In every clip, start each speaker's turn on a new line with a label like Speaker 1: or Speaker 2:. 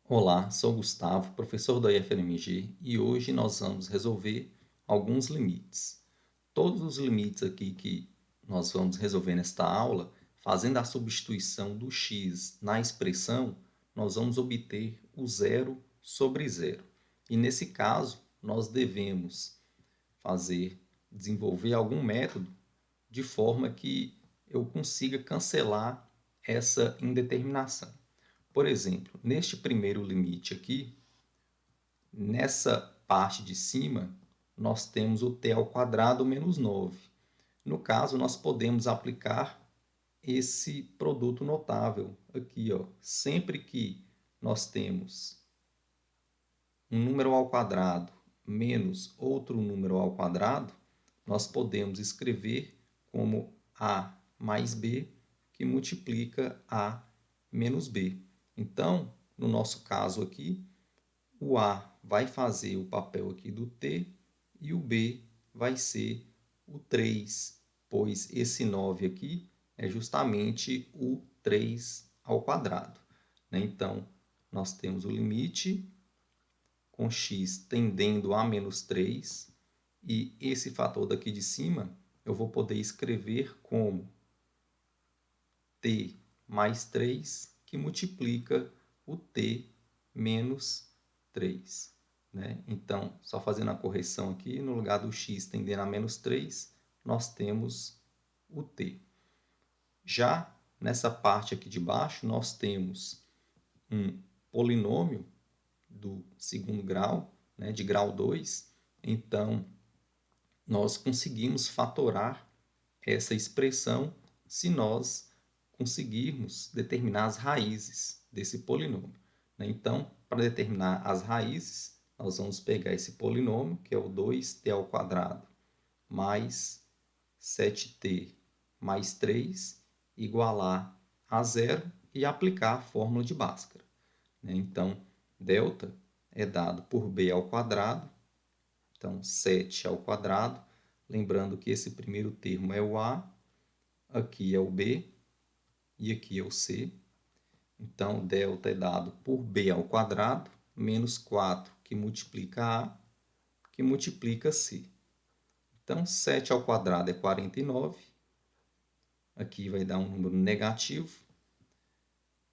Speaker 1: Olá, sou Gustavo, professor da IFMG, e hoje nós vamos resolver alguns limites. Todos os limites aqui que nós vamos resolver nesta aula, fazendo a substituição do x na expressão, nós vamos obter o zero sobre zero. E nesse caso, nós devemos desenvolver algum método de forma que eu consiga cancelar essa indeterminação. Por exemplo, neste primeiro limite aqui, nessa parte de cima, nós temos o t ao quadrado menos 9. No caso, nós podemos aplicar esse produto notável aqui, ó. Sempre que nós temos um número ao quadrado menos outro número ao quadrado, nós podemos escrever como a mais b, que multiplica a menos b. Então, no nosso caso aqui, o a vai fazer o papel aqui do t e o b vai ser o 3, pois esse 9 aqui é justamente o 3 ao quadrado. Então, nós temos o limite com x tendendo a menos 3, e esse fator daqui de cima eu vou poder escrever como t mais 3, que multiplica o t menos 3. Então, só fazendo a correção aqui, no lugar do x tendendo a menos 3, nós temos o t. Já nessa parte aqui de baixo, nós temos um polinômio do segundo grau, de grau 2, então nós conseguimos fatorar essa expressão se nós conseguirmos determinar as raízes desse polinômio. Então, para determinar as raízes, nós vamos pegar esse polinômio, que é o 2t ao quadrado mais 7t mais 3, igualar a zero e aplicar a fórmula de Bhaskara. Então, delta é dado por b ao quadrado, então 7 ao quadrado, lembrando que esse primeiro termo é o a, aqui é o b e aqui é o c. Então, delta é dado por b ao quadrado, menos 4, que multiplica a, que multiplica c. Então, 7 ao quadrado é 49. Aqui vai dar um número negativo.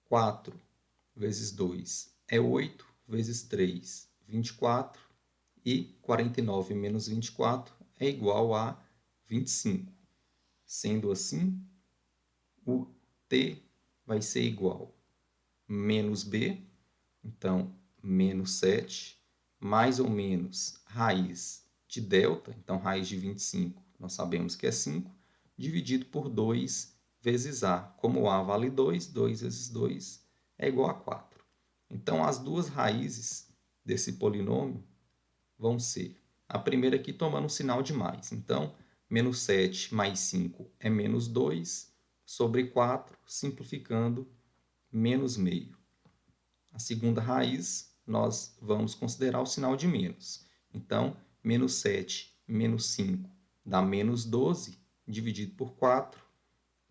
Speaker 1: 4 vezes 2 é 8, vezes 3, 24. E 49 menos 24 é igual a 25. Sendo assim, o t vai ser igual a menos b, então menos 7, mais ou menos raiz de delta, então raiz de 25, nós sabemos que é 5, dividido por 2 vezes a. Como a vale 2, 2 vezes 2 é igual a 4. Então, as duas raízes desse polinômio vão ser, a primeira aqui tomando um sinal de mais. Então, menos 7 mais 5 é menos 2, sobre 4, simplificando, menos meio. A segunda raiz, nós vamos considerar o sinal de menos. Então, menos 7 menos 5 dá menos 12, dividido por 4,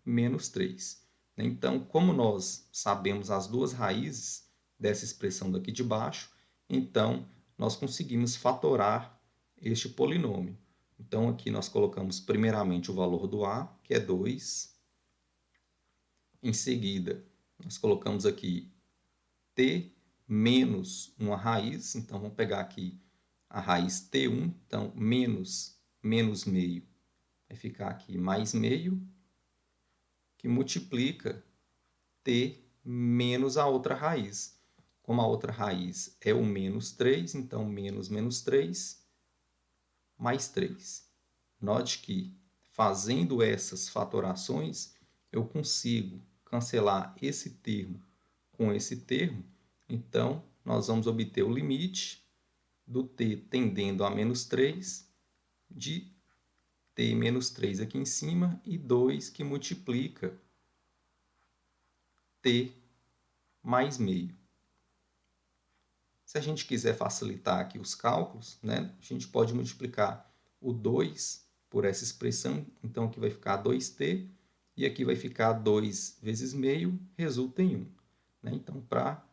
Speaker 1: menos 3. Então, como nós sabemos as duas raízes dessa expressão daqui de baixo, então nós conseguimos fatorar este polinômio. Então, aqui nós colocamos primeiramente o valor do a, que é 2. Em seguida, nós colocamos aqui t menos uma raiz. Então, vamos pegar aqui a raiz t1. Então, menos meio vai ficar aqui mais meio, que multiplica t menos a outra raiz. Como a outra raiz é o menos 3, então menos menos 3, mais 3. Note que, fazendo essas fatorações, eu consigo cancelar esse termo com esse termo. Então, nós vamos obter o limite do t tendendo a menos 3, de t menos 3 aqui em cima, e 2 que multiplica t mais meio. Se a gente quiser facilitar aqui os cálculos, a gente pode multiplicar o 2 por essa expressão. Então, aqui vai ficar 2t, e aqui vai ficar 2 vezes meio, resulta em 1. Então, para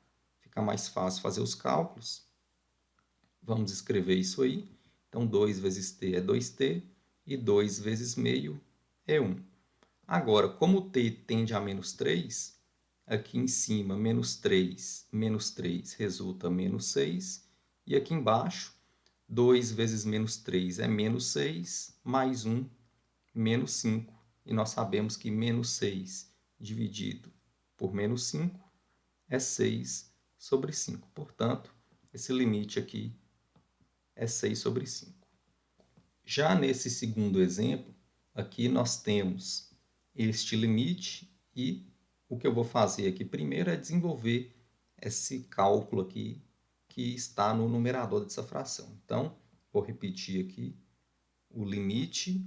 Speaker 1: ficar mais fácil fazer os cálculos, vamos escrever isso aí. Então, 2 vezes t é 2t e 2 vezes meio é 1. Agora, como t tende a menos 3, aqui em cima, menos 3 resulta menos 6. E aqui embaixo, 2 vezes menos 3 é menos 6, mais 1, menos 5. E nós sabemos que menos 6 dividido por menos 5 é 6 sobre 5. Portanto, esse limite aqui é 6 sobre 5. Já nesse segundo exemplo, aqui nós temos este limite e o que eu vou fazer aqui primeiro é desenvolver esse cálculo aqui que está no numerador dessa fração. Então, vou repetir aqui o limite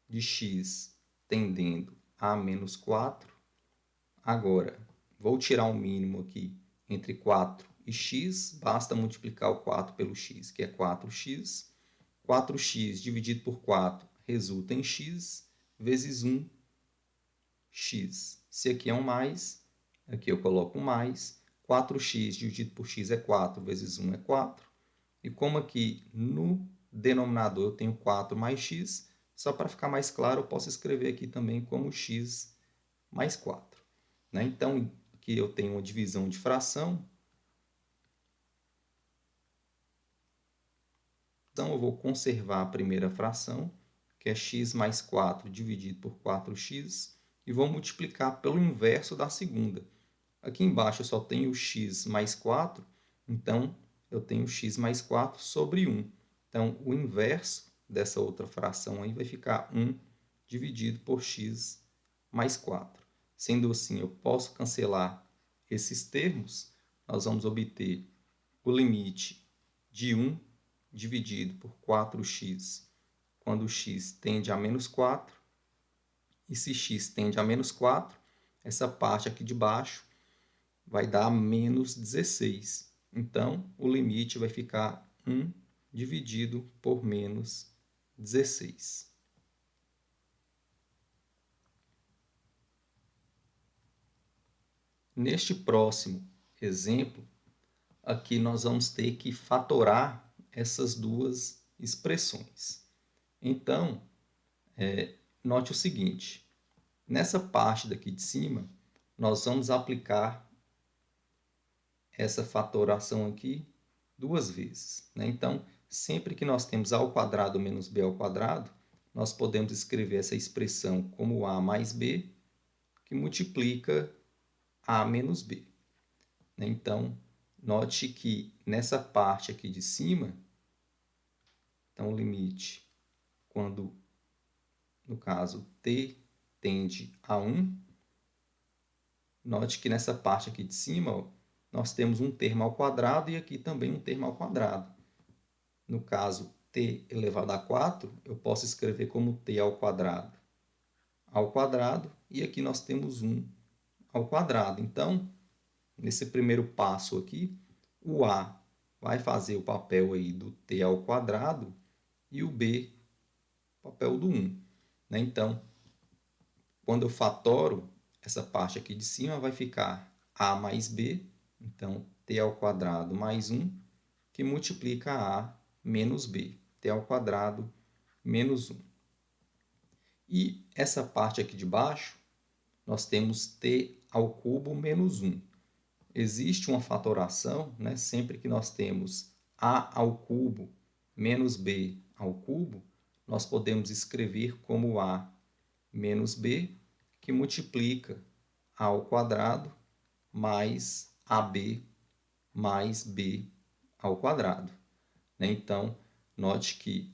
Speaker 1: de x tendendo a menos 4. Agora, vou tirar um mínimo aqui entre 4 e x, basta multiplicar o 4 pelo x, que é 4x. 4x dividido por 4 resulta em x, vezes 1, x. Se aqui é um mais, aqui eu coloco um mais. 4x dividido por x é 4, vezes 1 é 4. E como aqui no denominador eu tenho 4 mais x, só para ficar mais claro, eu posso escrever aqui também como x mais 4. Né? Então, aqui eu tenho uma divisão de fração. Então, eu vou conservar a primeira fração, que é x mais 4 dividido por 4x, e vou multiplicar pelo inverso da segunda. Aqui embaixo eu só tenho x mais 4, então eu tenho x mais 4 sobre 1. Então, o inverso dessa outra fração aí vai ficar 1 dividido por x mais 4. Sendo assim, eu posso cancelar esses termos. Nós vamos obter o limite de 1 dividido por 4x, quando x tende a menos 4. E se x tende a menos 4, essa parte aqui de baixo vai dar menos 16. Então, o limite vai ficar 1 dividido por menos 16. Neste próximo exemplo, aqui nós vamos ter que fatorar essas duas expressões. Então, note o seguinte, nessa parte daqui de cima, nós vamos aplicar essa fatoração aqui duas vezes. Né? Então, sempre que nós temos a ao quadrado menos b ao quadrado, nós podemos escrever essa expressão como a mais b, que multiplica a menos b. Né? Então, note que nessa parte aqui de cima, então o limite, quando, no caso, t tende a 1, note que nessa parte aqui de cima, ó, nós temos um termo ao quadrado e aqui também um termo ao quadrado. No caso, t elevado a 4, eu posso escrever como t ao quadrado e aqui nós temos 1 ao quadrado. Então, nesse primeiro passo aqui, o a vai fazer o papel aí do t ao quadrado e o b o papel do 1. Né? Então, quando eu fatoro essa parte aqui de cima, vai ficar a mais b, então t ao quadrado mais 1, que multiplica a menos b, t ao quadrado menos 1. E essa parte aqui de baixo, nós temos t ao cubo menos 1. Existe uma fatoração, né? Sempre que nós temos a ao cubo menos b ao cubo, nós podemos escrever como a menos b, que multiplica a ao quadrado mais ab mais b ao quadrado. Então, note que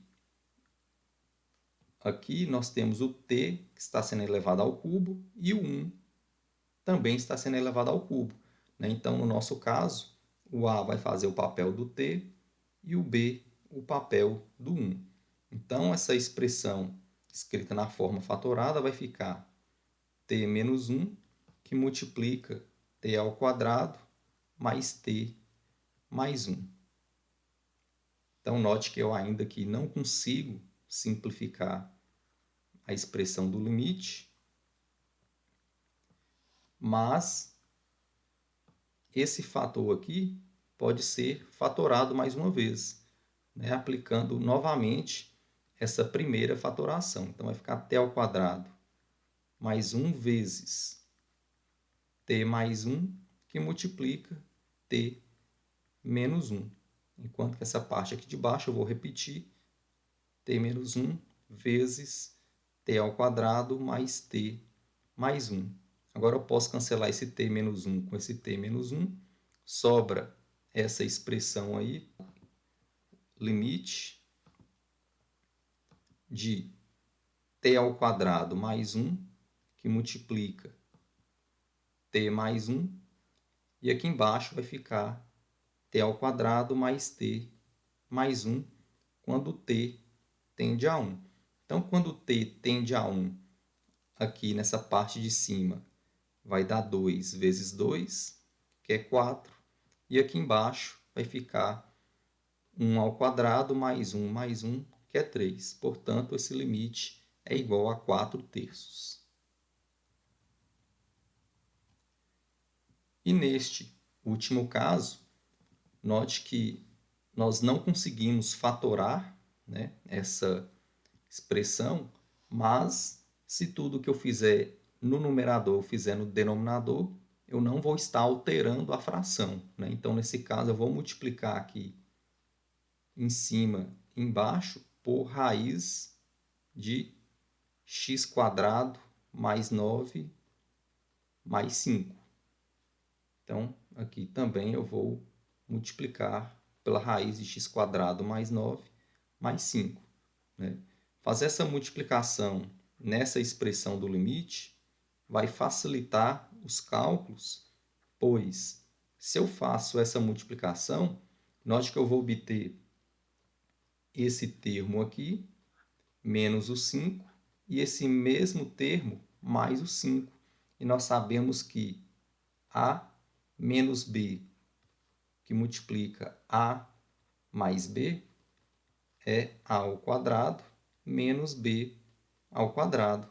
Speaker 1: aqui nós temos o t, que está sendo elevado ao cubo, e o 1 também está sendo elevado ao cubo. Então, no nosso caso, o a vai fazer o papel do t e o b o papel do 1. Então, essa expressão escrita na forma fatorada vai ficar t menos 1, que multiplica t ao quadrado mais t mais 1. Então, note que eu ainda aqui não consigo simplificar a expressão do limite, mas esse fator aqui pode ser fatorado mais uma vez, né? Aplicando novamente essa primeira fatoração. Então, vai ficar t ao quadrado mais 1 vezes t mais 1, que multiplica t menos 1. Enquanto que essa parte aqui de baixo eu vou repetir, t menos 1 vezes t ao quadrado mais t mais 1. Agora eu posso cancelar esse t menos 1 com esse t menos 1. Sobra essa expressão aí, limite de t ao quadrado mais 1, que multiplica t mais 1. E aqui embaixo vai ficar t ao quadrado mais t mais 1, quando t tende a 1. Então, quando t tende a 1, aqui nessa parte de cima, vai dar 2 vezes 2, que é 4. E aqui embaixo vai ficar 1 ao quadrado mais 1, que é 3. Portanto, esse limite é igual a 4/3. E neste último caso, note que nós não conseguimos fatorar, né, essa expressão, mas se tudo que eu fizer no numerador eu fizer no denominador, eu não vou estar alterando a fração, né? Então, nesse caso, eu vou multiplicar aqui em cima e embaixo por raiz de x² mais 9 mais 5. Então, aqui também eu vou multiplicar pela raiz de x² mais 9 mais 5. Né? Fazer essa multiplicação nessa expressão do limite vai facilitar os cálculos, pois se eu faço essa multiplicação, note que eu vou obter esse termo aqui, menos o 5, e esse mesmo termo mais o 5. E nós sabemos que A menos B, que multiplica A mais B, é A ao quadrado menos B ao quadrado.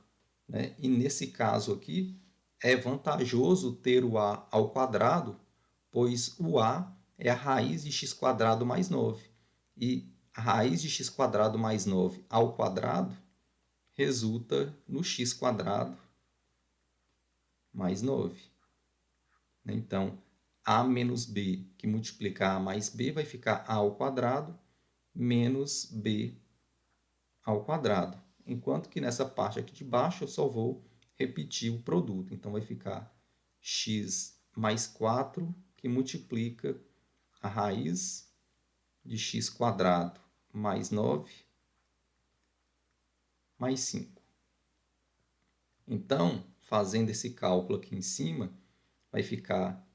Speaker 1: Né? E nesse caso aqui, é vantajoso ter o A ao quadrado, pois o A é a raiz de x² mais 9. E a raiz de x² mais 9 ao quadrado resulta no x² mais 9. Então, A menos B, que multiplica A mais B, vai ficar A ao quadrado menos B ao quadrado. Enquanto que nessa parte aqui de baixo eu só vou repetir o produto. Então, vai ficar x mais 4, que multiplica a raiz de x² mais 9 mais 5. Então, fazendo esse cálculo aqui em cima, vai ficar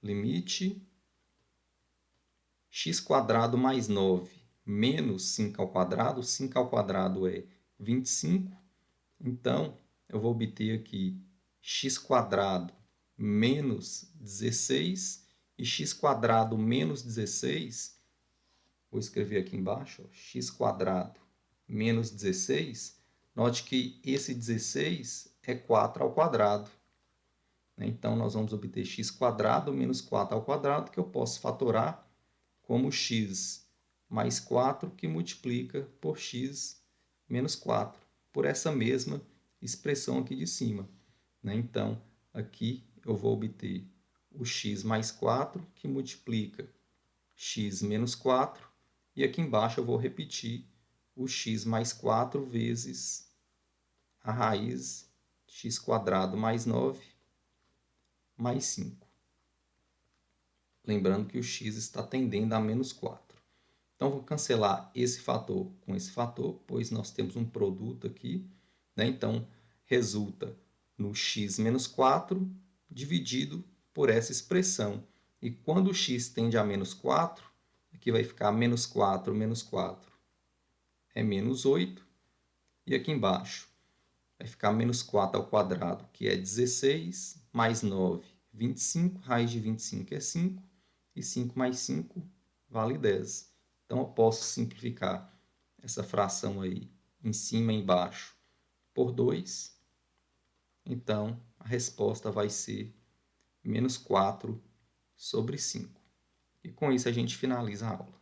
Speaker 1: limite x² mais 9 menos 5 ao quadrado. 5 ao quadrado é 25. Então, eu vou obter aqui x² menos 16. E x² menos 16, vou escrever aqui embaixo, x² menos 16. Note que esse 16 é 4 ao quadrado. Então, nós vamos obter x² menos 4 ao quadrado, que eu posso fatorar como x mais 4, que multiplica por x menos 4, por essa mesma expressão aqui de cima. Então, aqui eu vou obter o x mais 4, que multiplica x menos 4, e aqui embaixo eu vou repetir o x mais 4 vezes a raiz de x² mais 9 mais 5. Lembrando que o x está tendendo a menos 4. Então, vou cancelar esse fator com esse fator, pois nós temos um produto aqui. Né? Então, resulta no x menos 4 dividido por essa expressão. E quando o x tende a menos 4, aqui vai ficar menos 4 é menos 8. E aqui embaixo vai ficar menos 4 ao quadrado, que é 16, mais 9, 25. Raiz de 25 é 5. E 5 mais 5 vale 10. Então, eu posso simplificar essa fração aí em cima e embaixo por 2. Então, a resposta vai ser menos 4 sobre 5. E com isso a gente finaliza a aula.